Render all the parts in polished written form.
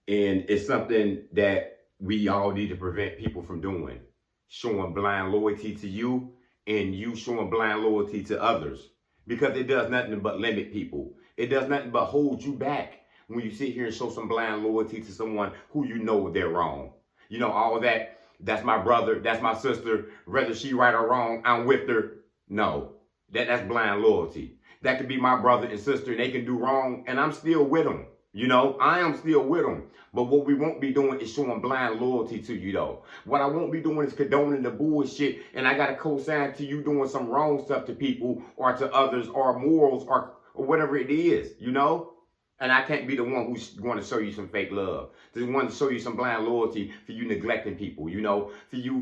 And it's something that we all need to prevent people from doing. Showing blind loyalty to you and you showing blind loyalty to others. Because it does nothing but limit people. It does nothing but hold you back when you sit here and show some blind loyalty to someone who you know they're wrong. You know, all that, that's my brother, that's my sister, whether she right or wrong, I'm with her. No, that's blind loyalty. That could be my brother and sister, and they can do wrong, and I'm still with them. You know, I am still with them. But what we won't be doing is showing blind loyalty to you, though. What I won't be doing is condoning the bullshit, and I got to co-sign to you doing some wrong stuff to people or to others or morals or whatever it is, you know? And I can't be the one who's going to show you some fake love. The one to show you some blind loyalty for you neglecting people, you know, for you,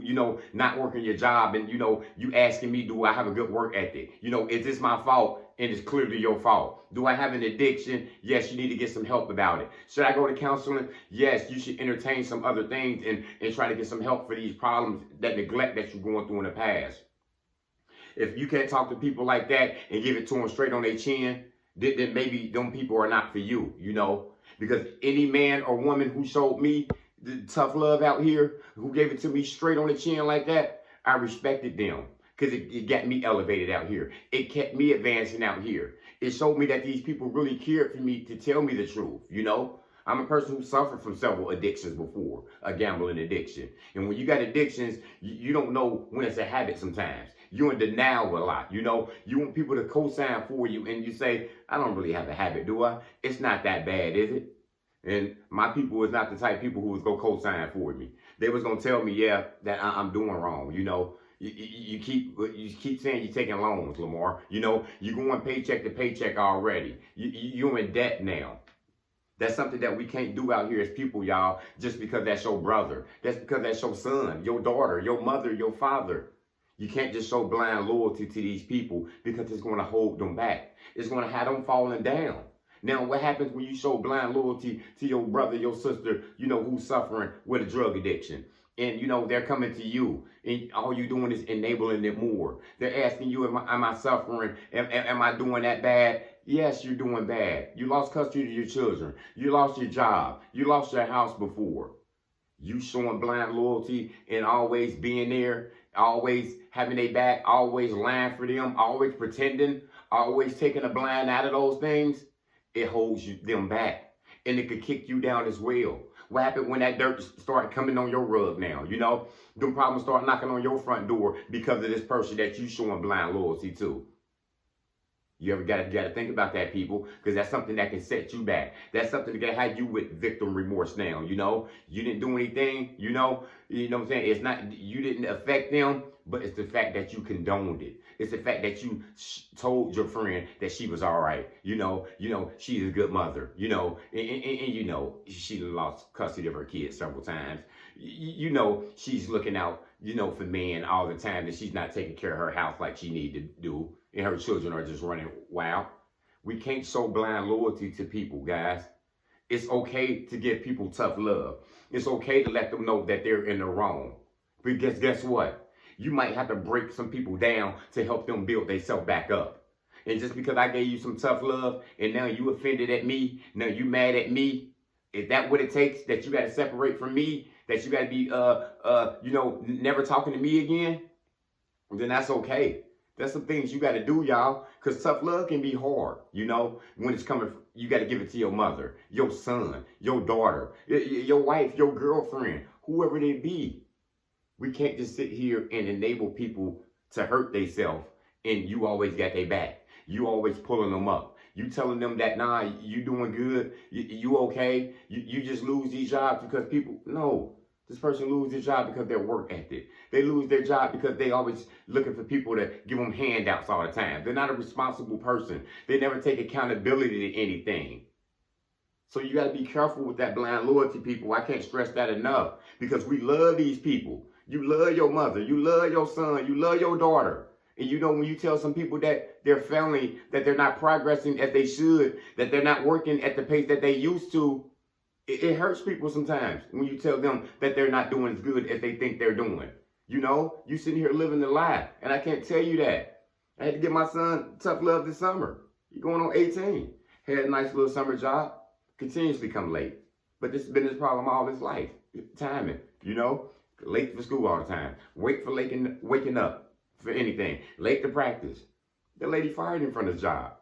not working your job and, you asking me, do I have a good work ethic? Is this my fault? And it's clearly your fault. Do I have an addiction? Yes, you need to get some help about it. Should I go to counseling? Yes, you should entertain some other things and try to get some help for these problems, that neglect that you're going through in the past. If you can't talk to people like that and give it to them straight on their chin, then maybe them people are not for you, because any man or woman who showed me the tough love out here, who gave it to me straight on the chin like that, I respected them because it got me elevated out here. It kept me advancing out here. It showed me that these people really cared for me to tell me the truth, I'm a person who suffered from several addictions before, a gambling addiction. And when you got addictions, you don't know when it's a habit sometimes. You're in denial a lot, You want people to co-sign for you and you say, I don't really have a habit, do I? It's not that bad, is it? And my people is not the type of people who was going to co-sign for me. They was going to tell me, yeah, that I'm doing wrong, You keep saying you're taking loans, Lamar. You're going paycheck to paycheck already. You're in debt now. That's something that we can't do out here as people, y'all, just because that's your brother. That's because that's your son, your daughter, your mother, your father. You can't just show blind loyalty to these people because it's going to hold them back. It's going to have them falling down. Now, what happens when you show blind loyalty to your brother, your sister, who's suffering with a drug addiction? And, they're coming to you and all you're doing is enabling them more. They're asking you, am I suffering? Am I doing that bad? Yes, you're doing bad. You lost custody of your children. You lost your job. You lost your house before. You showing blind loyalty and always being there, always having their back, always lying for them, always pretending, always taking a blind out of those things. It holds them back. And it could kick you down as well. What happened when that dirt started coming on your rug now? Them problems start knocking on your front door because of this person that you showing blind loyalty to. You ever got to think about that, people, because that's something that can set you back. That's something that can have you with victim remorse now, You didn't do anything, you know what I'm saying? It's not, you didn't affect them, but it's the fact that you condoned it. It's the fact that you told your friend that she was all right. She's a good mother, and she lost custody of her kids several times. She's looking out, for men all the time, and she's not taking care of her house like she need to do. And her children are just running wild. We can't show blind loyalty to people, guys. It's okay to give people tough love. It's okay to let them know that they're in the wrong. But guess what? You might have to break some people down to help them build themselves back up. And just because I gave you some tough love and now you offended at me, now you mad at me, is that what it takes, that you got to separate from me, that you got to be, never talking to me again? Then that's okay. That's some things you got to do, y'all, because tough love can be hard, when it's coming from, you got to give it to your mother, your son, your daughter, your wife, your girlfriend, whoever they be. We can't just sit here and enable people to hurt themselves and you always got their back. You always pulling them up. You telling them that, nah, you doing good, you okay, you just lose these jobs because people, no. This person lose their job because of their work ethic. They lose their job because they always looking for people to give them handouts all the time. They're not a responsible person. They never take accountability to anything. So you got to be careful with that blind loyalty, people. I can't stress that enough because we love these people. You love your mother. You love your son. You love your daughter. And when you tell some people that their family, that they're not progressing as they should, that they're not working at the pace that they used to, it hurts people sometimes when you tell them that they're not doing as good as they think they're doing. You sitting here living the lie, and I can't tell you that. I had to give my son tough love this summer. He's going on 18. Had a nice little summer job. Continuously come late. But this has been his problem all his life. Timing, late for school all the time. Wait for waking up for anything. Late to practice. The lady fired him from his job.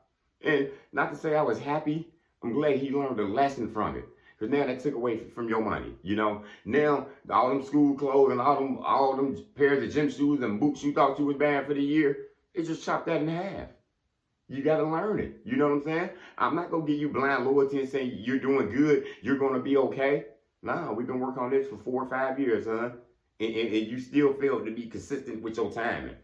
And not to say I was happy, I'm glad he learned a lesson from it. Because now that took away from your money, Now, all them school clothes and all them pairs of gym shoes and boots you thought you was buying for the year, it just chopped that in half. You got to learn it. You know what I'm saying? I'm not going to give you blind loyalty and saying you're doing good, you're going to be okay. Nah, we've been working on this for 4 or 5 years, huh? And you still failed to be consistent with your timing.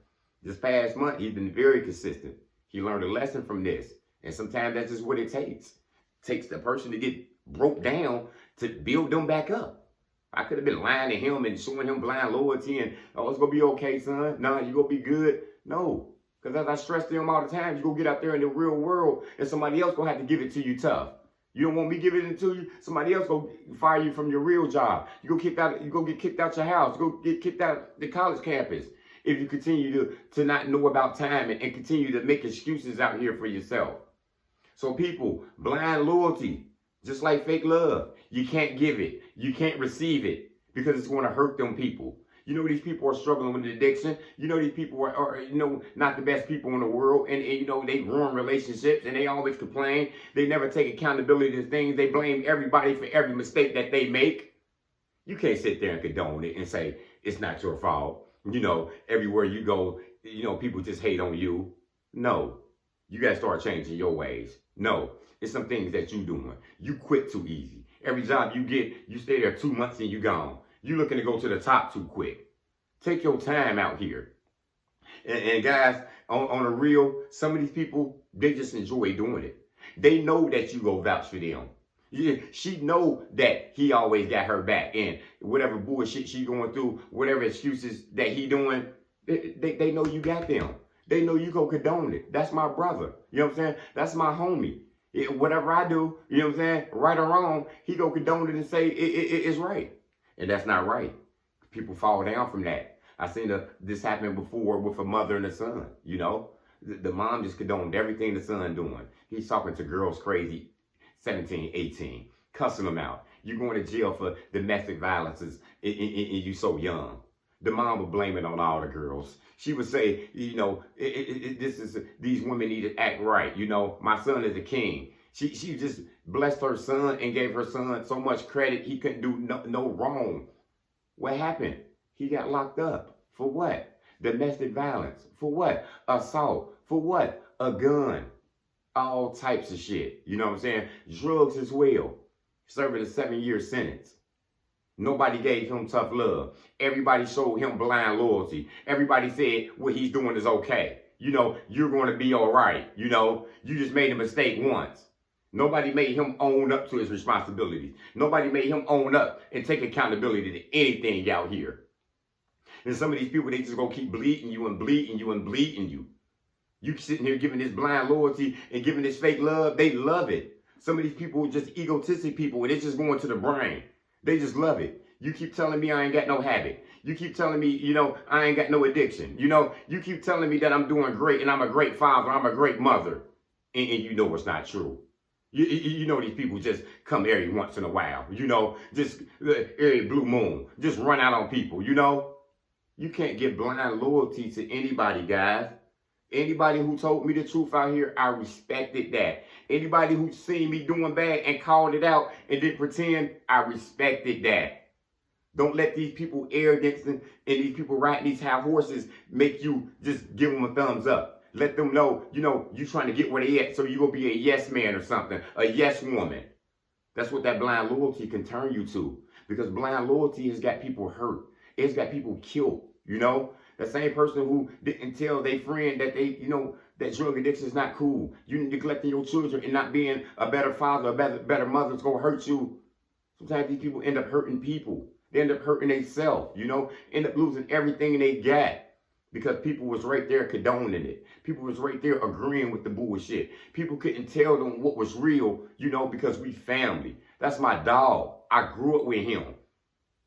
This past month, he's been very consistent. He learned a lesson from this. And sometimes that's just what it takes. It takes the person to get broke down to build them back up. I could have been lying to him and showing him blind loyalty and, oh, it's going to be okay, son. Nah, you're going to be good. No. Because as I stress to him all the time, you go get out there in the real world and somebody else going to have to give it to you tough. You don't want me giving it to you? Somebody else go fire you from your real job. You go get kicked out your house. You go get kicked out the college campus. If you continue to not know about time and continue to make excuses out here for yourself. So people, blind loyalty, just like fake love, you can't give it. You can't receive it because it's going to hurt them people. These people are struggling with addiction. These people are not the best people in the world. And they ruin relationships and they always complain. They never take accountability to things. They blame everybody for every mistake that they make. You can't sit there and condone it and say, it's not your fault. Everywhere you go, people just hate on you. No, you got to start changing your ways. No, it's some things that you doing. You quit too easy. Every job you get, you stay there 2 months and you gone. You looking to go to the top too quick. Take your time out here. And guys, on the real, some of these people, they just enjoy doing it. They know that you go vouch for them. She know that he always got her back. And whatever bullshit she going through, whatever excuses that he doing, they know you got them. They know you go condone it. That's my brother. You know what I'm saying? That's my homie. Whatever I do, you know what I'm saying? Right or wrong, he go condone it and say it's right. And that's not right. People fall down from that. I seen this happen before with a mother and a son, The mom just condoned everything the son doing. He's talking to girls crazy, 17, 18, cussing them out. You're going to jail for domestic violences and you so young. The mom would blame it on all the girls. She would say, these women need to act right. My son is a king. She just blessed her son and gave her son so much credit he couldn't do no wrong. What happened? He got locked up. For what? Domestic violence. For what? Assault. For what? A gun. All types of shit. You know what I'm saying? Drugs as well. Serving a 7-year sentence. Nobody gave him tough love. Everybody showed him blind loyalty. Everybody said what he's doing is okay. You're going to be all right. You just made a mistake once. Nobody made him own up to his responsibilities. Nobody made him own up and take accountability to anything out here. And some of these people, they just gonna keep bleeding you and bleeding you and bleeding you. You sitting here giving this blind loyalty and giving this fake love, they love it. Some of these people are just egotistic people and it's just going to the brain. They just love it. You keep telling me I ain't got no habit. You keep telling me, I ain't got no addiction. You keep telling me that I'm doing great and I'm a great father, I'm a great mother. And you know it's not true. You know these people just come every once in a while. Just every blue moon. Just run out on people, You can't give blind loyalty to anybody, guys. Anybody who told me the truth out here, I respected that. Anybody who seen me doing bad and called it out and didn't pretend, I respected that. Don't let these people arrogance and these people riding these high horses make you just give them a thumbs up. Let them know, you trying to get where they at so you gonna be a yes man or something, a yes woman. That's what that blind loyalty can turn you to. Because blind loyalty has got people hurt. It's got people killed, The same person who didn't tell their friend that that drug addiction is not cool. You neglecting your children and not being a better father, a better mother is going to hurt you. Sometimes these people end up hurting people. They end up hurting themselves, end up losing everything they got because people was right there condoning it. People was right there agreeing with the bullshit. People couldn't tell them what was real, because we family. That's my dog. I grew up with him.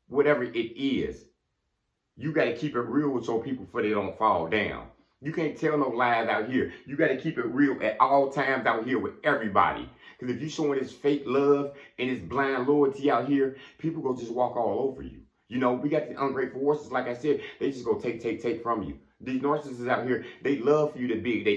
Whatever it is. You got to keep it real with your people so they don't fall down. You can't tell no lies out here. You got to keep it real at all times out here with everybody. Because if you showing this fake love and this blind loyalty out here, people go just walk all over you. You know, we got the ungrateful horses, like I said, they just go take from you. These narcissists out here, they love for you to big their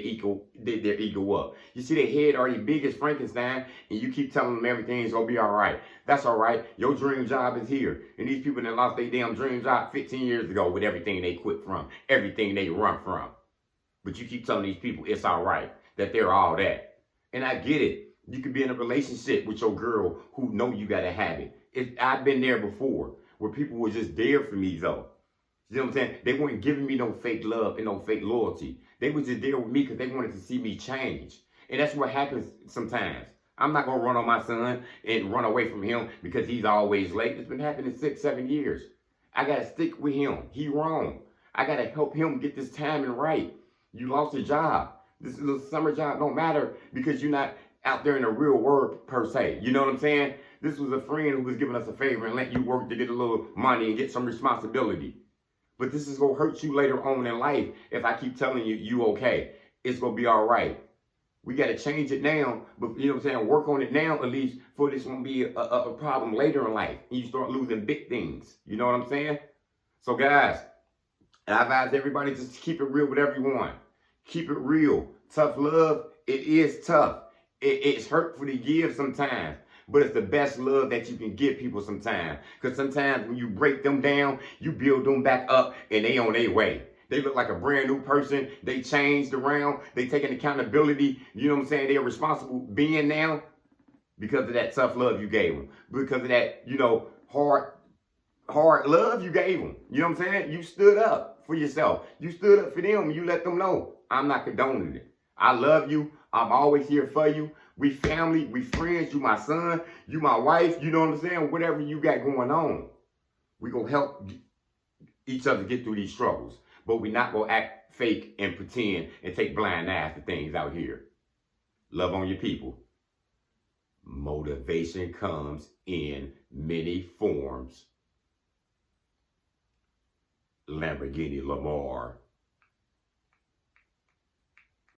ego up. You see their head already big as Frankenstein, and you keep telling them everything's gonna be all right. That's all right. Your dream job is here. And these people that lost their damn dream job 15 years ago with everything they quit from, everything they run from. But you keep telling these people it's all right, that they're all that. And I get it. You could be in a relationship with your girl who know you gotta have it. I've been there before, where people were just there for me though. You know what I'm saying? They weren't giving me no fake love and no fake loyalty. They were just there with me because they wanted to see me change. And that's what happens sometimes. I'm not going to run on my son and run away from him because he's always late. It's been happening 6, 7 years. I got to stick with him. He wrong. I got to help him get this timing right. You lost your job. This little summer job don't matter because you're not out there in the real world per se. You know what I'm saying? This was a friend who was giving us a favor and let you work to get a little money and get some responsibility. But this is going to hurt you later on in life if I keep telling you, you okay. It's going to be all right. We got to change it now, but you know what I'm saying? Work on it now at least for this won't be a problem later in life. And you start losing big things. You know what I'm saying? So guys, I advise everybody just to keep it real with everyone. Keep it real. Tough love, it is tough. It's hurtful to give sometimes. But it's the best love that you can give people sometimes. Because sometimes when you break them down, you build them back up and they on their way. They look like a brand new person. They changed around. They taking accountability. You know what I'm saying? They're responsible being now because of that tough love you gave them. Because of that, you know, hard love you gave them. You know what I'm saying? You stood up for yourself. You stood up for them. You let them know, I'm not condoning it. I love you. I'm always here for you. We family, we friends, you my son, you my wife, you know what I'm saying? Whatever you got going on, we gonna help each other get through these struggles. But we not gonna act fake and pretend and take blind eyes to things out here. Love on your people. Motivation comes in many forms. Lamborghini Lamar.